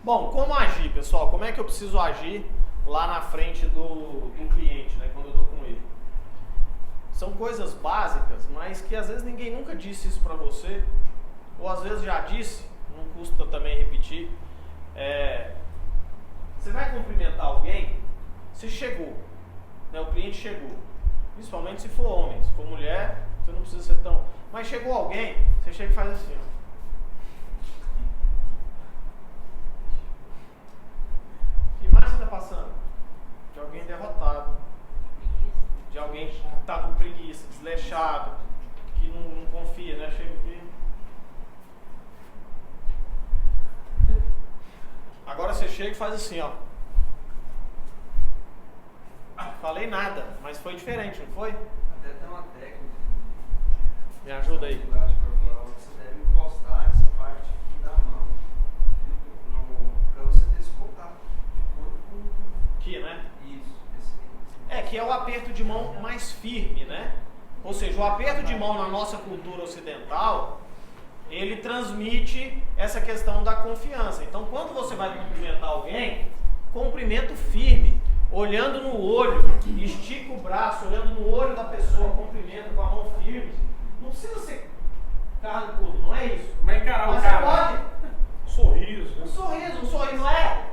Bom, como agir, pessoal? Como é que eu preciso agir lá na frente do cliente, né, quando eu estou com ele? São coisas básicas, mas que às vezes ninguém nunca disse isso para você, ou às vezes já disse, não custa também repetir. Você vai cumprimentar alguém, você chegou, né, o cliente chegou, principalmente se for homem, se for mulher, você não precisa ser tão... Mas chegou alguém, você chega e faz assim, ó. Que mais você está passando? De alguém derrotado, de alguém que está com preguiça, desleixado, que não confia, né? Chega aqui. Agora você chega e faz assim, ó. Falei nada, mas foi diferente, não foi? Até tem uma técnica. Me ajuda aí. Você deve encostar essa parte aqui da mão para você ter esse contato de corpo com... Aqui, né? Isso. Que é o aperto de mão mais firme, né? Ou seja, o aperto de mão na nossa cultura ocidental, ele transmite essa questão da confiança. Então, quando você vai cumprimentar alguém, cumprimento firme, olhando no olho, estica o braço, olhando no olho da pessoa, cumprimenta com a mão firme. Não precisa ser carrancudo, não é isso? Mas encarar o cara. Pode... Sorriso. Um sorriso não é?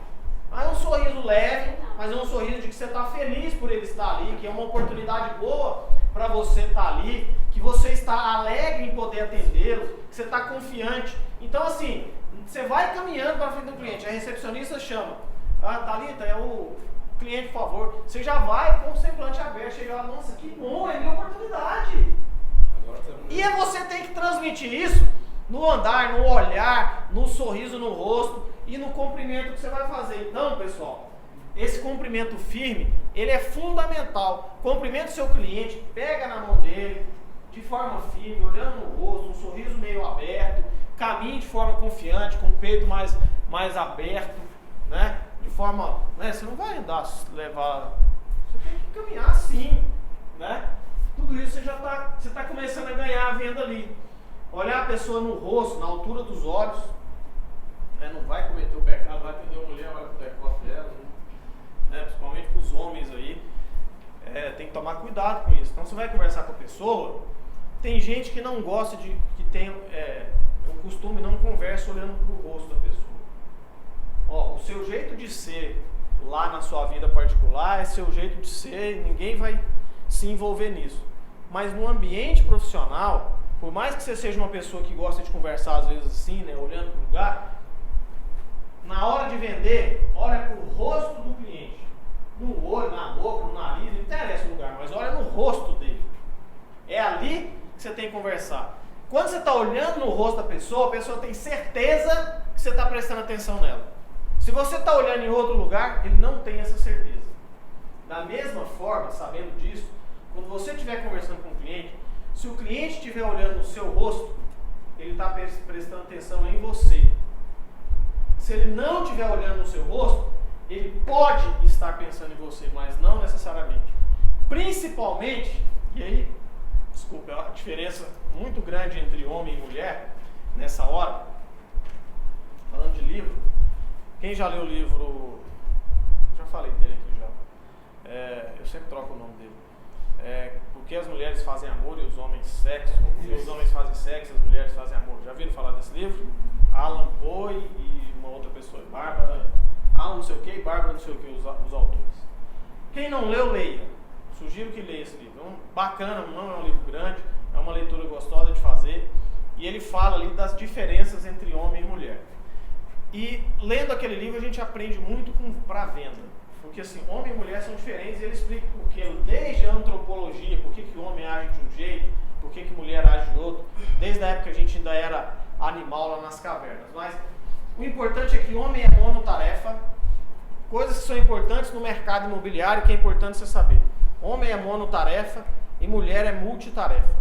Mas é um sorriso leve, mas é um sorriso de que você está feliz por ele estar ali, que é uma oportunidade boa para você estar ali, que você está alegre em poder atendê-lo, que você está confiante. Então, assim, você vai caminhando para frente do cliente, a recepcionista chama, Thalita, é o cliente, por favor. Você já vai com o semblante aberto, chega lá, nossa, que bom, é minha oportunidade. E você tem que transmitir isso no andar, no olhar, no sorriso no rosto e no cumprimento que você vai fazer. Então, pessoal, esse cumprimento firme, ele é fundamental. Cumprimente o seu cliente, pega na mão dele, de forma firme, olhando no rosto, um sorriso meio aberto, caminhe de forma confiante, com o peito mais aberto, né? De forma, né? Você não vai andar, levar, você tem que caminhar assim, né? Tudo isso você está começando a ganhar a venda ali. Olhar a pessoa no rosto, na altura dos olhos, né? Não vai cometer o pecado, vai atender uma mulher, vai pro decote dela, né? Principalmente para os homens aí, tem que tomar cuidado com isso. Então você vai conversar com a pessoa, tem gente que não gosta que tem o costume, não conversa olhando para o rosto da pessoa. O seu jeito de ser lá na sua vida particular é seu jeito de ser, ninguém vai se envolver nisso. Mas no ambiente profissional, por mais que você seja uma pessoa que gosta de conversar às vezes assim, né, olhando para o lugar, na hora de vender, olha para o rosto do cliente, no olho, na boca, no nariz, não interessa o lugar, mas olha no rosto dele. É ali que você tem que conversar. Quando você está olhando no rosto da pessoa, a pessoa tem certeza que você está prestando atenção nela. Se você está olhando em outro lugar, ele não tem essa certeza. Da mesma forma, sabendo disso, quando você estiver conversando com o cliente, se o cliente estiver olhando no seu rosto, ele está prestando atenção em você. Se ele não estiver olhando no seu rosto, ele pode estar pensando em você, mas não necessariamente. Principalmente, e aí, desculpa, é uma diferença muito grande entre homem e mulher, nessa hora, falando de livro. Quem já leu o livro, já falei dele aqui já, eu sempre troco o nome dele. Porque as mulheres fazem amor e os homens sexo, e os homens fazem sexo e as mulheres fazem amor. Já viram falar desse livro? Alan Poe e uma outra pessoa, Bárbara, Alan não sei o que e Bárbara não sei o que, os autores. Quem não leu, leia. Sugiro que leia esse livro. Bacana, não é um livro grande, é uma leitura gostosa de fazer. E ele fala ali das diferenças entre homem e mulher. E lendo aquele livro a gente aprende muito para venda. Porque assim, homem e mulher são diferentes e ele explica por quê. Desde a antropologia, por que o homem age de um jeito, por que mulher age de outro. Desde a época que a gente ainda era animal lá nas cavernas. Mas o importante é que homem é monotarefa. Coisas que são importantes no mercado imobiliário que é importante você saber. Homem é monotarefa e mulher é multitarefa.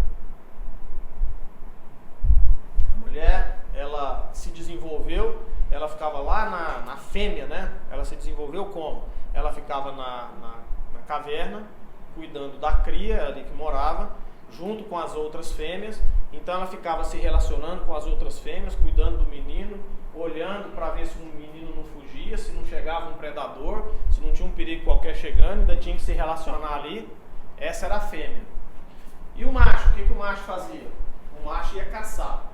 A mulher, ela se desenvolveu, ela ficava lá na fêmea, né? Ela se desenvolveu como? Ela ficava na caverna, cuidando da cria ali que morava, junto com as outras fêmeas. Então ela ficava se relacionando com as outras fêmeas, cuidando do menino olhando para ver se um menino não fugia, se não chegava um predador, se não tinha um perigo qualquer chegando, ainda tinha que se relacionar ali. Essa era a fêmea. E o macho, o que o macho fazia? O macho ia caçar.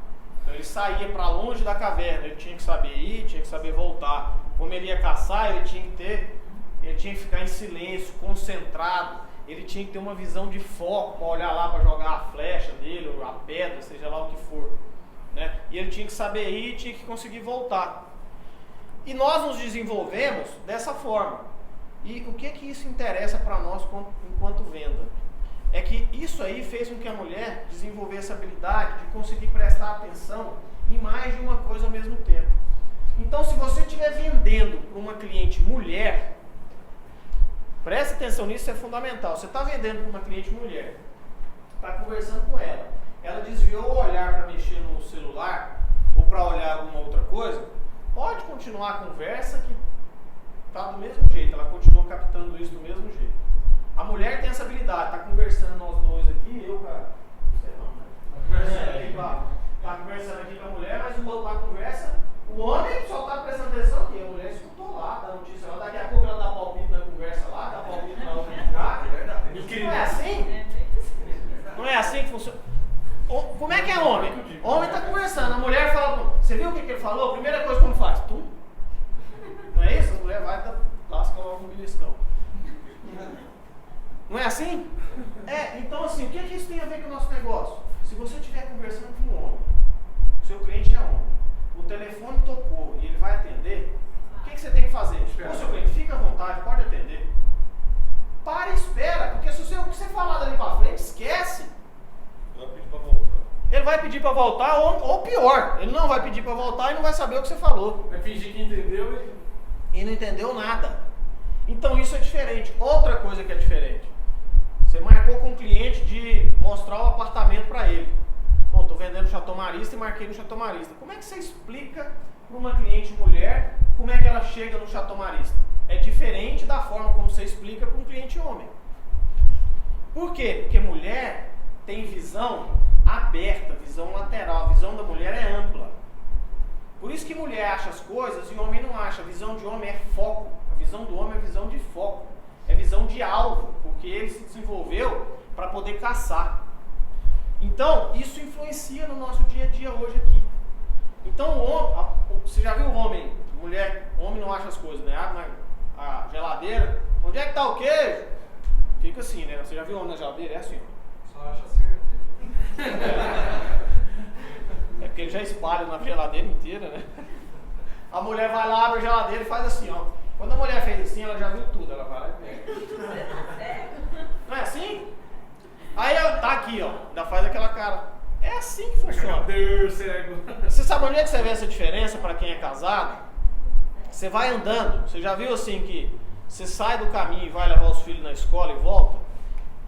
Então ele saía para longe da caverna, ele tinha que saber ir, tinha que saber voltar. Como ele ia caçar, ele tinha que ficar em silêncio, concentrado. Ele tinha que ter uma visão de foco para olhar lá para jogar a flecha dele, ou a pedra, seja lá o que for. Né? E ele tinha que saber ir e tinha que conseguir voltar. E nós nos desenvolvemos dessa forma. E o que isso interessa para nós enquanto venda? É que isso aí fez com que a mulher desenvolvesse a habilidade de conseguir prestar atenção em mais de uma coisa ao mesmo tempo. Então, se você estiver vendendo para uma cliente mulher, preste atenção nisso, isso é fundamental. Você está vendendo para uma cliente mulher, está conversando com ela, ela desviou o olhar para mexer no celular ou para olhar alguma outra coisa, pode continuar a conversa que está do mesmo jeito, ela continua captando isso do mesmo jeito. A mulher tem essa habilidade, está conversando nós dois aqui, eu, cara, não sei não, né? Está conversando aqui com a mulher, mas o outro está conversa, o homem só está prestando atenção aqui, a mulher escutou lá, dá notícia lá, daqui a pouco ela dá palpite na conversa lá, dá palpite na outra lugar. Não é assim? Não é assim que funciona? Como é que é homem? O homem está conversando, a mulher fala, você viu o que ele falou? A primeira coisa como faz? Tum. Não é isso? A mulher vai e lasca logo no beliscão. Não é assim? Então assim, o que isso tem a ver com o nosso negócio? Se você estiver conversando com um homem, o seu cliente é homem, o telefone tocou e ele vai atender, o que você tem que fazer? O seu cliente, fica à vontade, pode atender. Para e espera, porque se o que você falar dali para frente, esquece. Ele vai pedir para voltar, ou pior, ele não vai pedir para voltar e não vai saber o que você falou. Vai fingir que entendeu e não entendeu nada. Então isso é diferente. Outra coisa que é diferente, você marcou com o cliente de mostrar o apartamento para ele. Bom, estou vendendo Chateau Marista e marquei no Chateau Marista. Como é que você explica para uma cliente mulher como é que ela chega no Chateau Marista? É diferente da forma como você explica para um cliente homem. Por quê? Porque mulher tem visão aberta, visão lateral. A visão da mulher é ampla. Por isso que mulher acha as coisas e o homem não acha. A visão de homem é foco. A visão do homem é visão de foco. É visão de alvo, porque ele se desenvolveu para poder caçar. Então, isso influencia no nosso dia a dia hoje aqui. Então, você já viu o homem, mulher, homem não acha as coisas, né? Abre a geladeira, onde é que está o queijo? Fica assim, né? Você já viu o homem na geladeira? É assim, ó. Só acha a cerveja. É porque ele já espalha na geladeira inteira, né? A mulher vai lá, abre a geladeira e faz assim, ó. Quando a mulher fez assim, ela já viu tudo, ela vai lá e pega. Não é assim? Aí ela tá aqui, ó, ainda faz aquela cara. É assim que funciona. Você sabe onde é que você vê essa diferença para quem é casado? Você vai andando, você já viu assim que você sai do caminho e vai levar os filhos na escola e volta?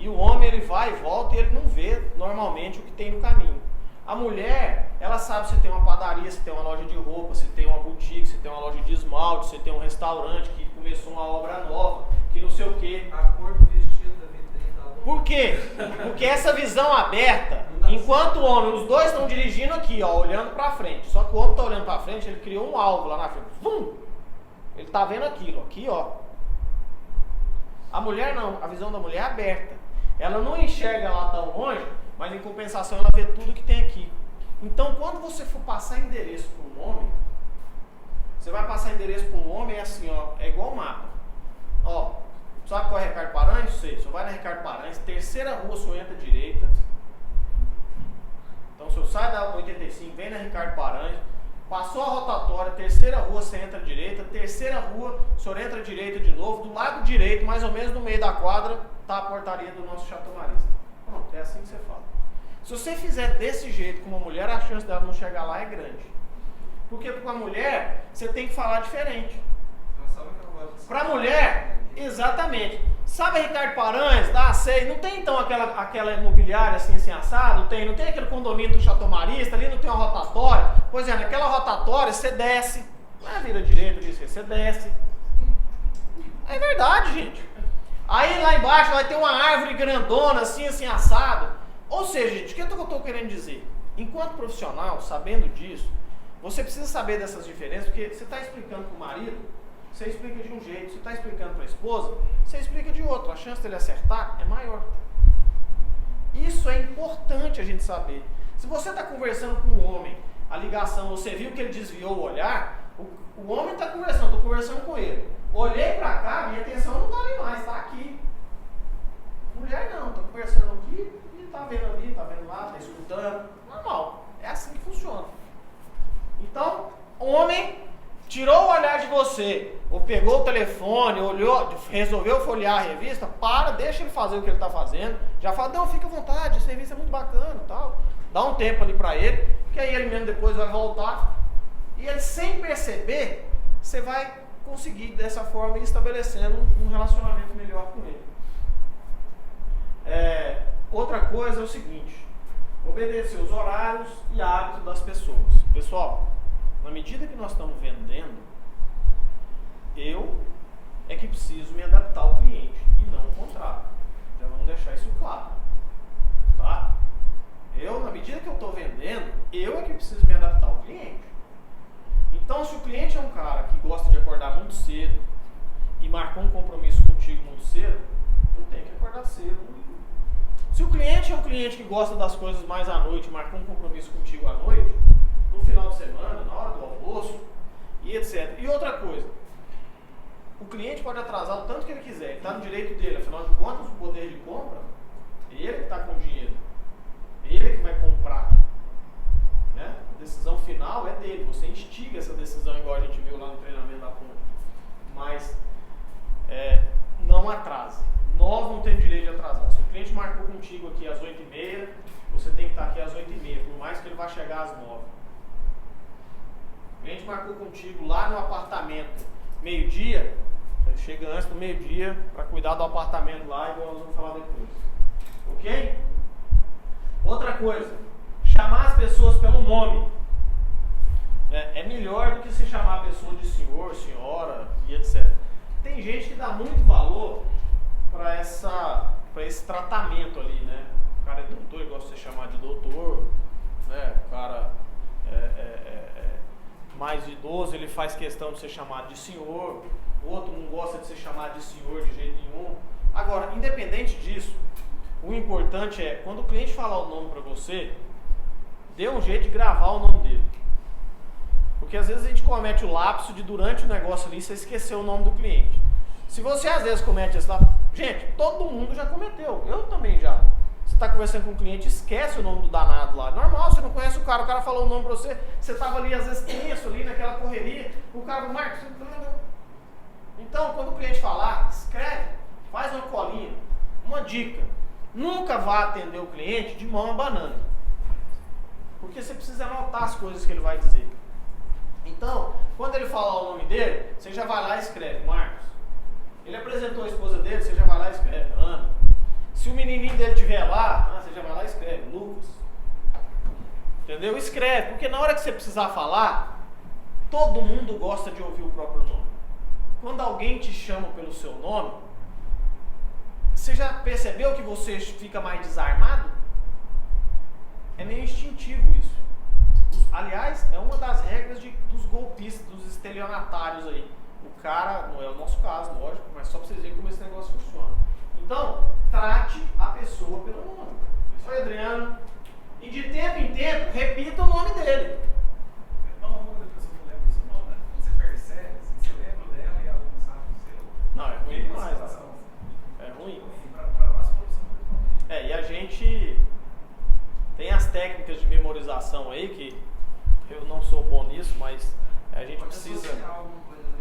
E o homem ele vai e volta e ele não vê normalmente o que tem no caminho. A mulher, ela sabe se tem uma padaria, se tem uma loja de roupa, se tem uma boutique, se tem uma loja de esmalte, se tem um restaurante que começou uma obra nova, que não sei o quê. A cor do vestido da vitrine tá bom. Por quê? Porque essa visão aberta, enquanto o homem, os dois estão dirigindo aqui, ó, olhando para frente. Só que o homem está olhando para frente, ele criou um alvo lá na frente. Vum! Ele está vendo aquilo, aqui, ó. A mulher não, a visão da mulher é aberta. Ela não enxerga lá tão longe, mas em compensação ela vê tudo que tem aqui. Então, quando você for passar endereço para um homem, você vai passar endereço para um homem, é assim, ó, é igual mapa. Ó, sabe qual é Ricardo Paranhos? Sei, você vai na Ricardo Paranhos, terceira rua, você entra à direita. Então, se eu saio da 85, vem na Ricardo Paranhos, passou a rotatória, terceira rua, você entra à direita, terceira rua, o senhor entra à direita de novo, do lado direito, mais ou menos no meio da quadra, está a portaria do nosso Chateau Marista. Pronto, é assim que você fala. Se você fizer desse jeito com uma mulher, a chance dela não chegar lá é grande. Porque com a mulher, você tem que falar diferente. Para a mulher, exatamente. Sabe a Ricardo Paranhos, da A6, não tem então aquela imobiliária assim assado? Não tem aquele condomínio do Chateau Marista, ali não tem uma rotatória? Pois é, naquela rotatória você desce, não é vira direita, você desce. É verdade, gente. Aí lá embaixo vai ter uma árvore grandona, assim assado. Ou seja, gente, o que eu estou querendo dizer? Enquanto profissional, sabendo disso, você precisa saber dessas diferenças, porque você está explicando para o marido, você explica de um jeito, você está explicando para a esposa, você explica de outro, a chance dele acertar é maior. Isso é importante a gente saber. Se você está conversando com um homem, a ligação, você viu que ele desviou o olhar, o homem está conversando, estou conversando com ele. Olhei para cá, minha atenção não está ali mais, está aqui. Mulher não, está conversando aqui e está vendo ali, está vendo lá, está escutando. Normal, é assim que funciona. Então, homem tirou o olhar de você, ou pegou o telefone, olhou, resolveu folhear a revista, deixa ele fazer o que ele está fazendo. Já fala, não, fica à vontade, esse serviço é muito bacana, tal. Dá um tempo ali para ele, que aí ele mesmo depois vai voltar. E ele, sem perceber, você vai conseguir dessa forma ir estabelecendo um relacionamento melhor com ele. Outra coisa é o seguinte, obedecer os horários e hábitos das pessoas. Pessoal, na medida que nós estamos vendendo, eu é que preciso me adaptar ao cliente e não o contrário. Já vamos deixar isso claro. Tá? Na medida que eu estou vendendo, eu é que preciso me adaptar ao cliente. Então, se o cliente é um cara que gosta de acordar muito cedo e marcou um compromisso contigo muito cedo, eu tenho que acordar cedo. Se o cliente é um cliente que gosta das coisas mais à noite, marcou um compromisso contigo à noite, no final de semana, na hora do almoço, e etc. E outra coisa, o cliente pode atrasar o tanto que ele quiser, ele está no direito dele, afinal de contas, o poder de compra, ele que está com o dinheiro, ele é que vai comprar. Né? A decisão final é dele, você instiga essa decisão, igual a gente viu lá no treinamento da ponte. Mas não atrase. Nós não temos direito de atrasar. Se o cliente marcou contigo aqui às 8h30, você tem que estar aqui às 8h30, por mais que ele vá chegar às 9h. O cliente marcou contigo lá no apartamento meio-dia, você chega antes do meio-dia para cuidar do apartamento lá, igual nós vamos falar depois. Ok? Outra coisa, chamar as pessoas pelo nome. É melhor do que você chamar a pessoa de senhor, senhora e etc. Tem gente que dá muito valor para esse tratamento ali, né? O cara é doutor, ele gosta de ser chamado de doutor, né? O cara mais idoso, ele faz questão de ser chamado de senhor, o outro não gosta de ser chamado de senhor de jeito nenhum. Agora, independente disso, o importante é, quando o cliente falar o nome para você, dê um jeito de gravar o nome dele. Porque às vezes a gente comete o lapso de, durante o negócio ali, você esquecer o nome do cliente. Se você às vezes comete esse lapso, gente, todo mundo já cometeu, eu também já. Você está conversando com um cliente, esquece o nome do danado lá. Normal, você não conhece o cara falou o nome para você, você estava ali às vezes tenso, ali naquela correria, o cara, Marcos, então quando o cliente falar, escreve, faz uma colinha. Uma dica, nunca vá atender o cliente de mão abanando, porque você precisa anotar as coisas que ele vai dizer. Então, quando ele falar o nome dele, você já vai lá e escreve, Marcos. Ele apresentou a esposa dele, você já vai lá e escreve, Ana. Se o menininho dele estiver lá, você já vai lá e escreve, Lucas. Entendeu? Escreve, porque na hora que você precisar falar, todo mundo gosta de ouvir o próprio nome. Quando alguém te chama pelo seu nome, você já percebeu que você fica mais desarmado? É meio instintivo isso. Aliás, é uma das regras dos golpistas, dos estelionatários aí. O cara, não é o nosso caso, lógico, mas só para vocês verem como esse negócio funciona. Então, trate a pessoa pelo nome. Isso aí, Adriano. E de tempo em tempo, repita o nome dele. É tão ruim quando a pessoa não lembra do seu nome, né? Você percebe, assim, você lembra dela e ela não sabe o seu. Não, é ruim demais. É ruim. Para a nossa produção, principalmente. E a gente tem as técnicas de memorização aí, que eu não sou bom nisso, mas a gente precisa...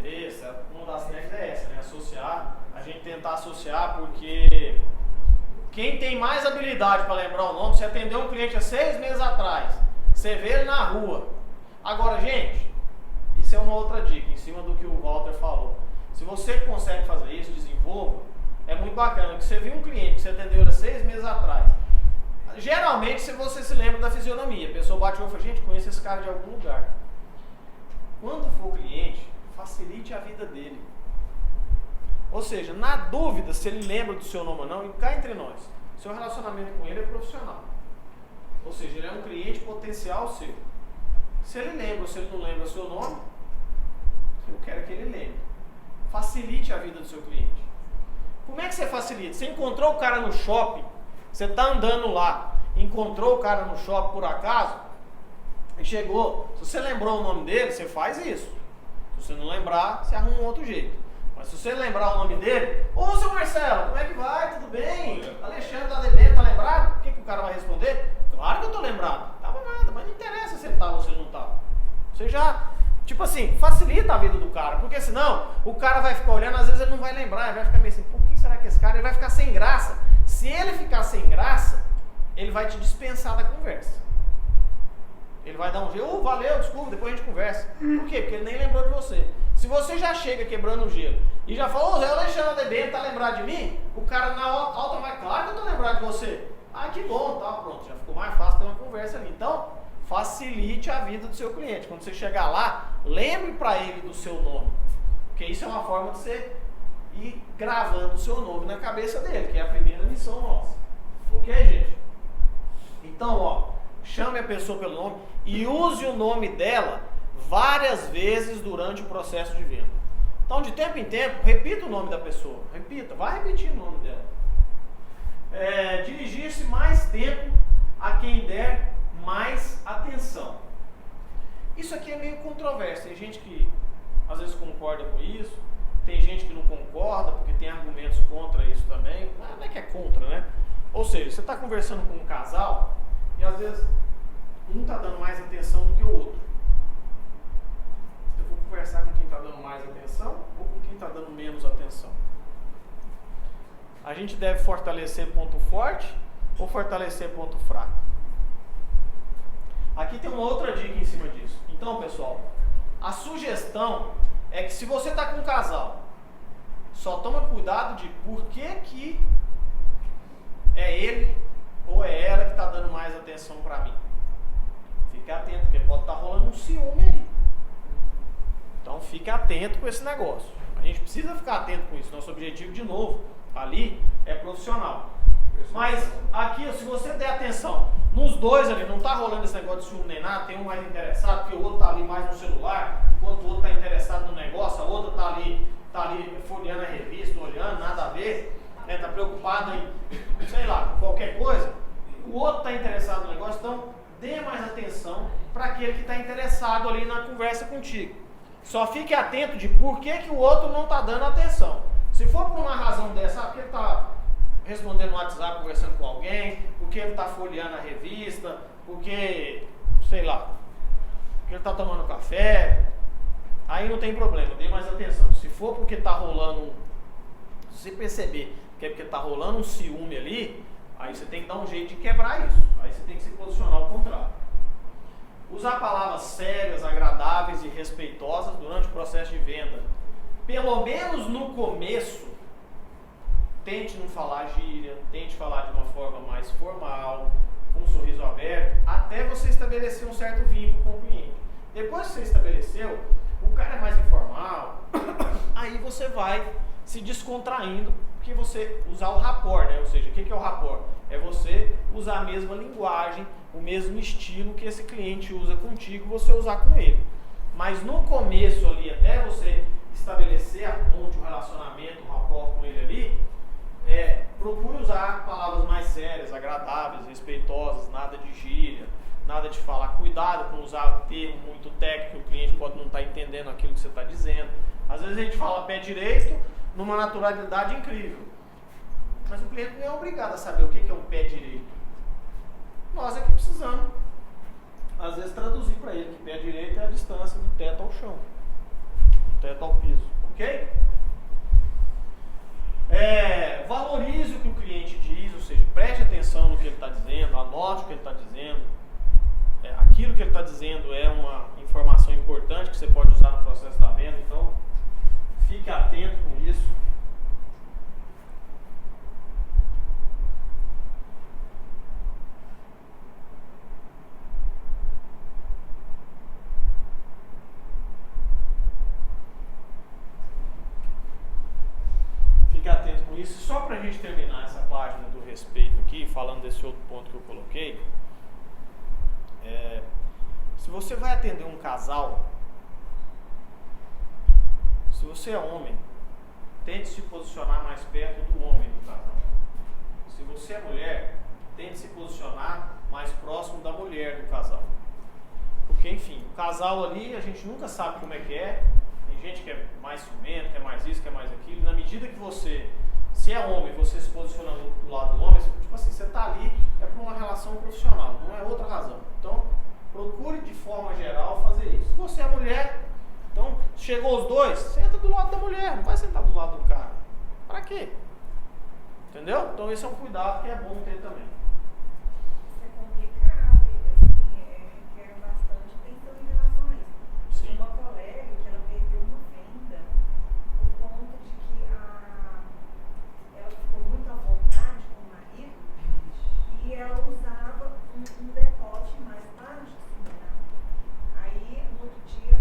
Isso, uma das técnicas é essa, né? Associar, a gente tentar associar, porque quem tem mais habilidade para lembrar o nome, você atendeu um cliente há 6 meses atrás, você vê ele na rua. Agora, gente, isso é uma outra dica, em cima do que o Walter falou. Se você consegue fazer isso, desenvolva, é muito bacana, porque você viu um cliente que você atendeu há 6 meses atrás. Geralmente, se você se lembra da fisionomia, a pessoa bate o olho e fala, gente, conheço esse cara de algum lugar. Quando for cliente, facilite a vida dele. Ou seja, na dúvida se ele lembra do seu nome ou não, e cá entre nós, seu relacionamento com ele é profissional. Ou seja, ele é um cliente potencial seu. Se ele lembra ou se ele não lembra o seu nome, eu quero que ele lembre. Facilite a vida do seu cliente. Como é que você facilita? Você encontrou o cara no shopping, você está andando lá, encontrou o cara no shopping por acaso, e chegou, se você lembrou o nome dele, você faz isso. Se você não lembrar, você arruma um outro jeito. Mas se você lembrar o nome dele, ô seu Marcelo, como é que vai? Tudo bem? Alexandre da DB, tá lembrado? O que o cara vai responder? Claro que eu tô lembrado. Tava nada, mas não interessa se ele tava ou se ele não tava. Você já, tipo assim, facilita a vida do cara, porque senão o cara vai ficar olhando, às vezes ele não vai lembrar, ele vai ficar meio assim, por que será que esse cara, ele vai ficar sem graça. Se ele ficar sem graça, ele vai te dispensar da conversa. Ele vai dar um jeito, valeu, desculpa, depois a gente conversa. Por quê? Porque ele nem lembrou de você. Se você já chega quebrando o gelo e já falou, ô Zé, o Alexandre da DB, tá lembrado de mim? O cara na alta vai, claro que eu tô lembrado de você. Ah, que bom, tá, pronto, já ficou mais fácil ter uma conversa ali. Então, facilite a vida do seu cliente. Quando você chegar lá, lembre para ele do seu nome. Porque isso é uma forma de você ir gravando o seu nome na cabeça dele, que é a primeira missão nossa. Ok, gente? Então, ó, chame a pessoa pelo nome e use o nome dela várias vezes durante o processo de venda. Então, de tempo em tempo, repita o nome da pessoa. Repita, vai repetir o nome dela. Dirigir-se mais tempo a quem der mais atenção. Isso aqui é meio controverso. Tem gente que às vezes concorda com isso, tem gente que não concorda porque tem argumentos contra isso também. Não é que é contra, né? Ou seja, você está conversando com um casal e às vezes um está dando mais atenção do que o outro. Eu vou conversar com quem está dando mais atenção ou com quem está dando menos atenção? A gente deve fortalecer ponto forte ou fortalecer ponto fraco? Aqui tem uma outra dica em cima disso. Então, pessoal, a sugestão é que se você está com um casal, só toma cuidado de por que é ele ou é ela que está dando mais atenção para mim. Fique atento, porque pode estar rolando um ciúme aí. Então, fique atento com esse negócio. A gente precisa ficar atento com isso. Nosso objetivo, de novo, ali é profissional. Mas aqui, se você der atenção nos dois ali, não está rolando esse negócio de ciúme nem nada, tem um mais interessado, porque o outro está ali mais no celular, enquanto o outro está interessado no negócio, a outra está ali folheando a revista, olhando, nada a ver, né, está preocupado em, sei lá, qualquer coisa. O outro está interessado no negócio, então dê mais atenção para aquele que está interessado ali na conversa contigo. Só fique atento de por que o outro não está dando atenção. Se for por uma razão dessa, porque ele está respondendo no WhatsApp, conversando com alguém, porque ele está folheando a revista, porque, sei lá, porque ele está tomando café, aí não tem problema, dê mais atenção. Se for porque está rolando, se você perceber que é porque está rolando um ciúme ali, aí você tem que dar um jeito de quebrar isso. Aí você tem que se posicionar ao contrário. Usar palavras sérias, agradáveis e respeitosas durante o processo de venda. Pelo menos no começo, tente não falar gíria, tente falar de uma forma mais formal, com um sorriso aberto, até você estabelecer um certo vínculo com o cliente. Depois que você estabeleceu, o cara é mais informal, aí você vai se descontraindo, porque você usar o rapport, né? Ou seja, o que é o rapport? É você usar a mesma linguagem, o mesmo estilo que esse cliente usa contigo, você usar com ele. Mas no começo ali, até você estabelecer a ponte, o relacionamento, o rapport com ele ali, procure usar palavras mais sérias, agradáveis, respeitosas, nada de gíria, nada de falar. Cuidado com usar termo muito técnico, o cliente pode não estar entendendo aquilo que você está dizendo. Às vezes a gente fala pé direito numa naturalidade incrível, mas o cliente não é obrigado a saber o que é um pé direito. Nós é que precisamos, às vezes, traduzir para ele que pé direito é a distância do teto ao chão, do teto ao piso, ok? Valorize o que o cliente diz, ou seja, preste atenção no que ele está dizendo, anote o que ele está dizendo. Aquilo que ele está dizendo é uma informação importante que você pode usar no processo da venda, então fique atento com isso. Fique atento com isso. Só para a gente terminar essa página do respeito aqui, falando desse outro ponto que eu coloquei, se Se você vai atender um casal, se você é homem, tente se posicionar mais perto do homem do casal. Se você é mulher, tente se posicionar mais próximo da mulher do casal. Porque, enfim, o casal ali, a gente nunca sabe como é que é. Tem gente que é mais ciumento, quer mais isso, quer mais aquilo. Na medida que você, se é homem, você se posiciona do lado do homem, tipo assim, você está ali, é por uma relação profissional, não é outra razão. Então, procure de forma geral fazer isso. Se você é mulher, então, chegou os dois, senta do lado da mulher, não vai sentar do lado do cara. Para quê? Entendeu? Então, esse é um cuidado que é bom ter também. Isso é complicado, assim, requer bastante atenção em relação a isso. Sim. Uma colega que ela perdeu uma venda por conta de que ela ficou muito à vontade com o marido e ela usava um decote mais baixo, assim, né? Aí, no outro dia,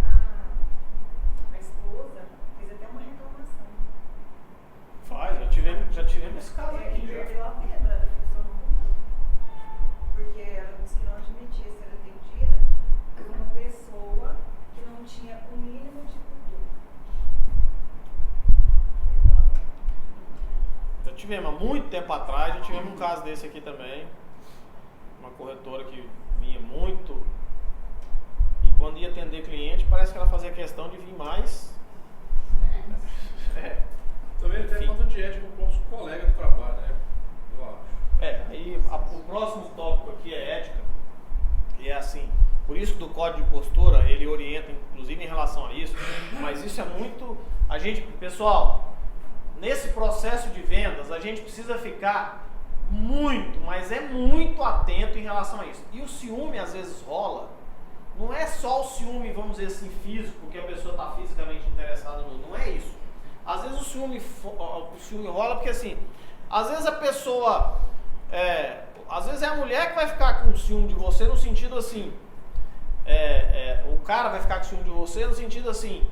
a esposa fez até uma reclamação. Já tivemos esse caso aqui. Perdeu a venda, a pessoa não comprou. Porque ela disse que não admitia ser atendida por uma pessoa que não tinha o mínimo de cultura. Perdeu a venda. Já tivemos, há muito tempo atrás, já tivemos um caso desse aqui também. Uma corretora que vinha muito. E quando ia atender cliente, parece que ela fazia questão de vir mais. Também tem falta de ética com o próprio colega de trabalho, né? Eu acho. Aí o próximo tópico aqui é ética. E é assim, por isso do código de postura, ele orienta inclusive em relação a isso, mas isso é muito, pessoal, nesse processo de vendas, a gente precisa ficar muito, mas é muito atento em relação a isso. E o ciúme às vezes rola, não é só o ciúme, vamos dizer assim, físico, porque a pessoa está fisicamente interessada não é isso. Às vezes o ciúme rola porque assim, às vezes a pessoa, às vezes é a mulher que vai ficar com ciúme de você no sentido assim, o cara vai ficar com ciúme de você no sentido assim,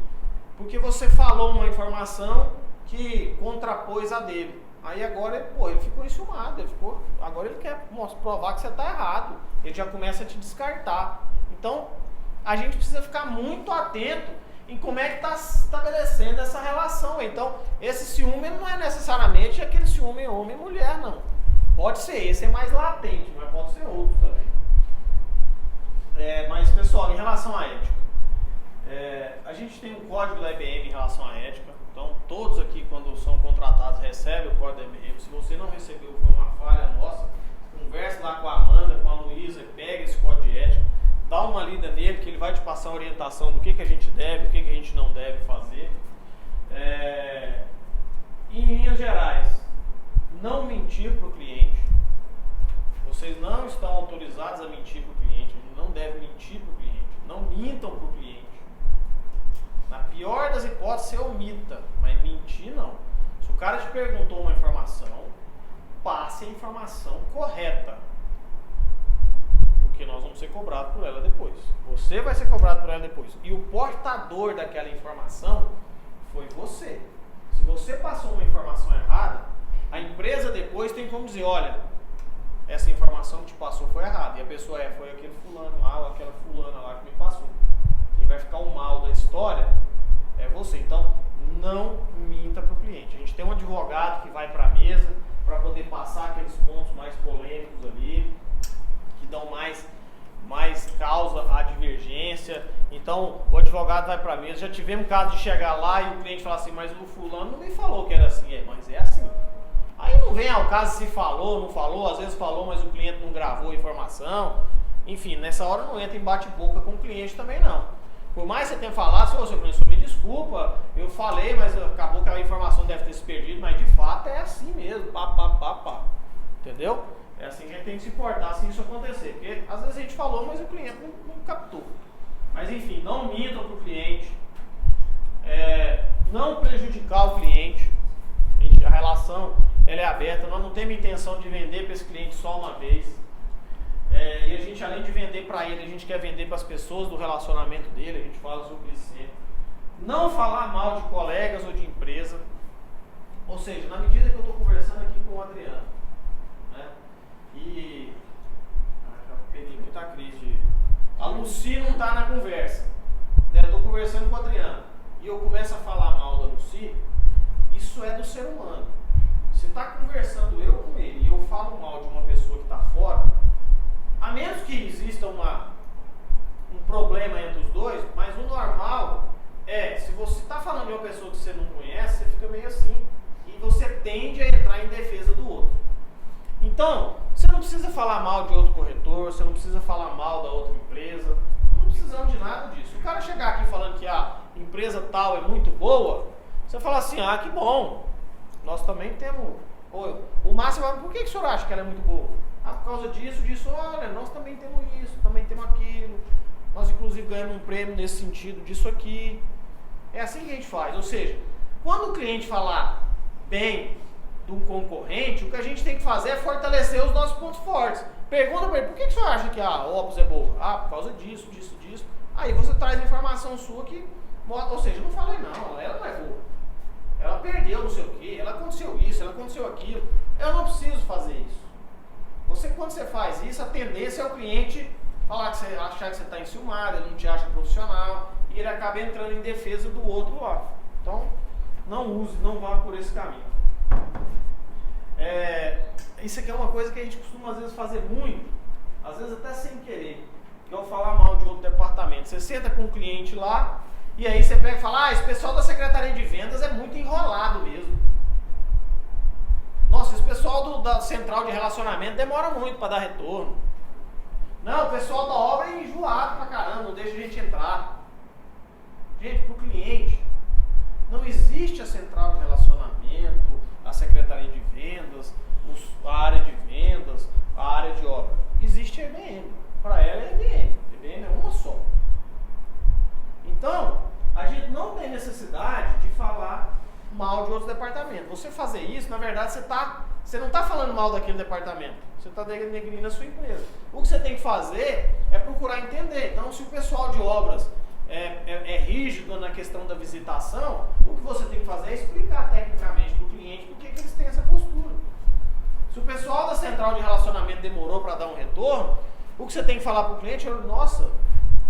porque você falou uma informação que contrapôs a dele. Aí agora ele ficou enciumado, agora ele quer provar que você está errado, ele já começa a te descartar. Então, a gente precisa ficar muito atento em como é que está estabelecendo essa relação. Então, esse ciúme não é necessariamente aquele ciúme homem e mulher, não. Pode ser, esse é mais latente, mas pode ser outro também. Mas, pessoal, em relação à ética, a gente tem um código da IBM em relação à ética. Então, todos aqui, quando são contratados, recebem o código da IBM. Se você não recebeu, foi uma falha nossa, converse lá com a Amanda, com a Luísa, pega esse código de ética, dá uma lida nele, que ele vai te passar a orientação do que a gente deve, o que a gente não deve fazer. Em linhas gerais, não mentir para o cliente. Vocês não estão autorizados a mentir para o cliente. A gente não deve mentir para o cliente. Não mintam para o cliente. Na pior das hipóteses, você omita, mas mentir não. Se o cara te perguntou uma informação, passe a informação correta. Porque nós vamos ser cobrados por ela depois. Você vai ser cobrado por ela depois. E o portador daquela informação foi você. Se você passou uma informação errada, a empresa depois tem como dizer, olha, essa informação que te passou foi errada. E a pessoa foi aquele fulano lá ou aquela fulana lá que me passou. Quem vai ficar o mal da história é você. Então, não minta para o cliente. A gente tem um advogado que vai para a mesa para poder passar aqueles pontos mais polêmicos ali, que dão mais causa à divergência. Então, o advogado vai para a mesa. Já tivemos caso de chegar lá e o cliente falar assim, mas o fulano não me falou que era assim. Mas é assim. Aí não vem ao caso se falou, não falou, às vezes falou, mas o cliente não gravou a informação. Enfim, nessa hora não entra em bate-boca com o cliente também não. Por mais que você tenha falado, se você cliente, me desculpa, eu falei, mas acabou que a informação deve ter se perdido, mas de fato é assim mesmo, pá. Entendeu? É assim que a gente tem que se portar se isso acontecer. Porque às vezes a gente falou, mas o cliente não captou. Mas enfim, não mintam para o cliente. Não prejudicar o cliente. A relação ela é aberta. Nós não temos intenção de vender para esse cliente só uma vez. E a gente, além de vender para ele, a gente quer vender para as pessoas do relacionamento dele. A gente fala sobre isso sempre. Não falar mal de colegas ou de empresa. Ou seja, na medida que eu estou conversando aqui com o Adriano, né? E já peguei muita crise A Lucy não está na conversa. Né? Eu estou conversando com o Adriano e eu começo a falar mal da Lucy, isso é do ser humano. Se está conversando eu com ele e eu falo mal de uma pessoa que está fora, a menos que exista um problema entre os dois, mas o normal é, se você está falando de uma pessoa que você não conhece, você fica meio assim e você tende a entrar em defesa do outro. Então, você não precisa falar mal de outro corretor, você não precisa falar mal da outra empresa, não precisamos de nada disso. Se o cara chegar aqui falando que a empresa tal é muito boa, você fala assim, ah, que bom, nós também temos... O Márcio fala, por que o senhor acha que ela é muito boa? Ah, por causa disso, olha, nós também temos isso, também temos aquilo, nós inclusive ganhamos um prêmio nesse sentido disso aqui. É assim que a gente faz, ou seja, quando o cliente falar bem de um concorrente, o que a gente tem que fazer é fortalecer os nossos pontos fortes. Pergunta para ele, por que o senhor acha que a Opus é boa? Ah, por causa disso. Aí você traz a informação sua que, ou seja, não falei não, ela não é boa. Ela perdeu não sei o que, ela aconteceu isso, ela aconteceu aquilo. Eu não preciso fazer isso. Quando você faz isso, a tendência é o cliente falar que você achar que você está enciumado, ele não te acha profissional e ele acaba entrando em defesa do outro lá. Então, não vá por esse caminho. Isso aqui é uma coisa que a gente costuma às vezes fazer muito, às vezes até sem querer, que é o falar mal de outro departamento. Você senta com um cliente lá e aí você pega e fala, esse pessoal da Secretaria de Vendas é muito enrolado mesmo. Nossa, esse pessoal da Central de Relacionamento demora muito para dar retorno. Não, o pessoal da obra é enjoado pra caramba, não deixa a gente entrar. Gente, pro cliente, não existe a Central de Relacionamento, a Secretaria de Vendas, a área de vendas, a área de obra. Existe a EBM. Para ela é EBM. EBM é uma só. Então, a gente não tem necessidade de falar mal de outros departamentos. Você fazer isso, na verdade, você não está falando mal daquele departamento. Você está denegrindo a sua empresa. O que você tem que fazer é procurar entender. Então, se o pessoal de obras é rígido na questão da visitação, o que você tem que fazer é explicar tecnicamente para o cliente por que eles têm essa postura. Se o pessoal da Central de Relacionamento demorou para dar um retorno, o que você tem que falar para o cliente é, nossa,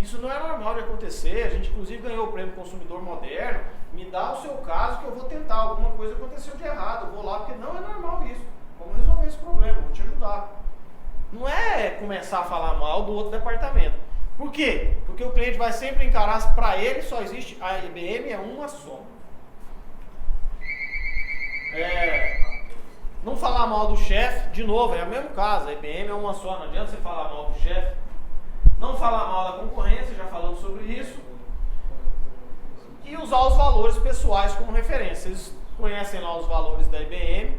isso não é normal de acontecer, a gente inclusive ganhou o prêmio Consumidor Moderno, me dá o seu caso que eu vou tentar, alguma coisa aconteceu de errado, eu vou lá, porque não é normal isso, vamos resolver esse problema, vou te ajudar. Não é começar a falar mal do outro departamento. Por quê? Porque o cliente vai sempre encarar, para ele só existe, a IBM é uma só. Não falar mal do chefe, de novo, é o mesmo caso, a IBM é uma só, não adianta você falar mal do chefe. Não falar mal da concorrência, já falamos sobre isso. E usar os valores pessoais como referência. Vocês conhecem lá os valores da IBM.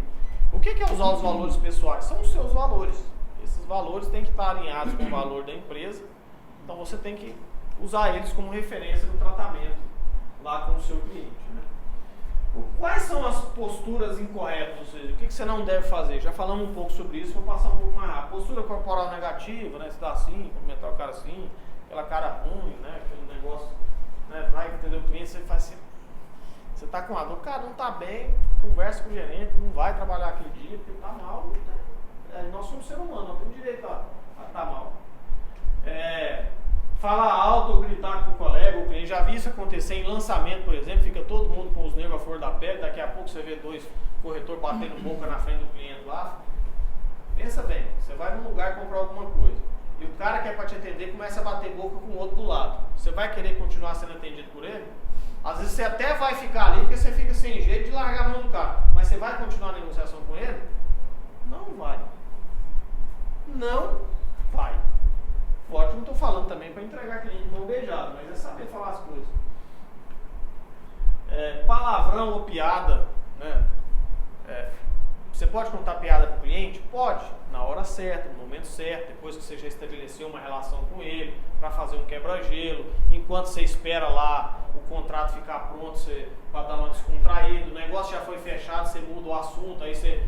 O que é usar os valores pessoais? São os seus valores. Esses valores têm que estar alinhados com o valor da empresa. Então você tem que usar eles como referência no tratamento lá com o seu cliente. Né? Quais são as posturas incorretas? Ou seja, o que você não deve fazer? Já falamos um pouco sobre isso, vou passar um pouco mais rápido. Postura corporal negativa, né? Você dá assim, cumprimentar o cara assim, aquela cara ruim, né? Aquele negócio, né? Vai entender o cliente, você faz assim. Você tá com a dor, o cara não tá bem, conversa com o gerente, não vai trabalhar aquele dia, porque tá mal. Nós somos seres humanos, nós temos direito a estar mal. Falar alto ou gritar com o colega, o cliente, já vi isso acontecer em lançamento, por exemplo, fica todo mundo com os nervos à flor da pele, daqui a pouco você vê dois corretores batendo boca na frente do cliente lá. Pensa bem, você vai num lugar comprar alguma coisa e o cara que é para te atender começa a bater boca com o outro do lado. Você vai querer continuar sendo atendido por ele? Às vezes você até vai ficar ali porque você fica sem jeito de largar a mão do cara, mas você vai continuar a negociação com ele? Não vai. Não vai. Pode, não estou falando também para entregar cliente de mão beijada, mas é saber falar as coisas. Palavrão ou piada, né? Você pode contar piada para o cliente? Pode, na hora certa, no momento certo, depois que você já estabeleceu uma relação com ele, para fazer um quebra-gelo, enquanto você espera lá o contrato ficar pronto, para dar uma descontraída, o negócio já foi fechado, você muda o assunto, aí você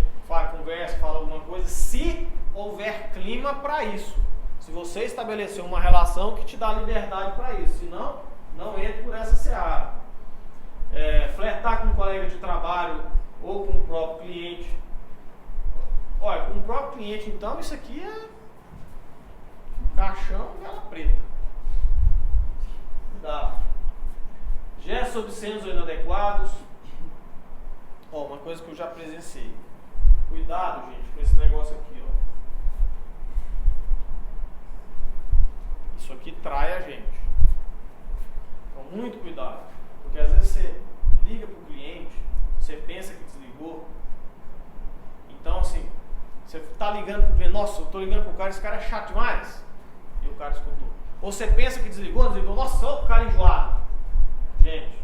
conversa, fala alguma coisa, se houver clima para isso. Se você estabeleceu uma relação que te dá liberdade para isso, senão, não entre por essa seara. Flertar com um colega de trabalho ou com o próprio cliente. Olha, com o próprio cliente, então, isso aqui é caixão, vela preta. Cuidado. Gestos obscenos ou inadequados. Ó, uma coisa que eu já presenciei. Cuidado, gente, com esse negócio aqui, ó. Isso aqui trai a gente. Então, muito cuidado. Porque às vezes você liga para o cliente, você pensa que desligou. Então, assim, você está ligando para o cliente, nossa, eu estou ligando para o cara, esse cara é chato demais. E o cara escutou. Ou você pensa que desligou, nossa, o cara enjoado. Gente,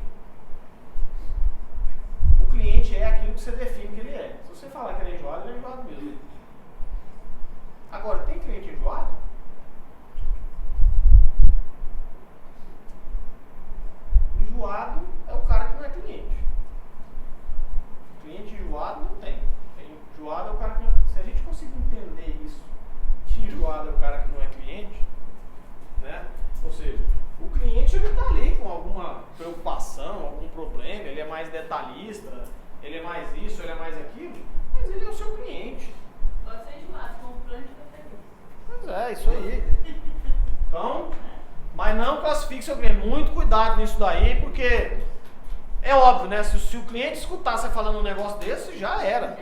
o cliente é aquilo que você define que ele é. Se você falar que ele é enjoado mesmo. Agora, tem cliente enjoado? Enjoado é o cara que não é cliente. Cliente enjoado não tem. Enjoado é o cara que não... Se a gente conseguir entender isso, que enjoado é o cara que não é cliente, né? Ou seja, o cliente ele está ali com alguma preocupação, algum problema, ele é mais detalhista, ele é mais isso, ele é mais aquilo, mas ele é o seu cliente. Pode ser enjoado, com um plano de preferência. Pois é, isso aí. Então, mas não classifique seu cliente. Muito cuidado nisso daí, porque é óbvio, né? Se o cliente escutar você falando um negócio desse, já era.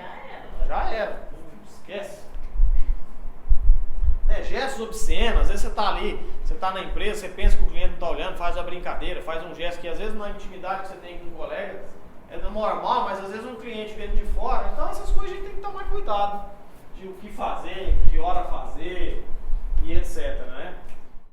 Já era. Esquece. Né? Gestos obscenos, às vezes você está ali, você está na empresa, você pensa que o cliente não está olhando, faz uma brincadeira, faz um gesto que às vezes na intimidade que você tem com um colega é normal, mas às vezes um cliente vendo de fora, então essas coisas a gente tem que tomar cuidado de o que fazer, que hora fazer e etc, né?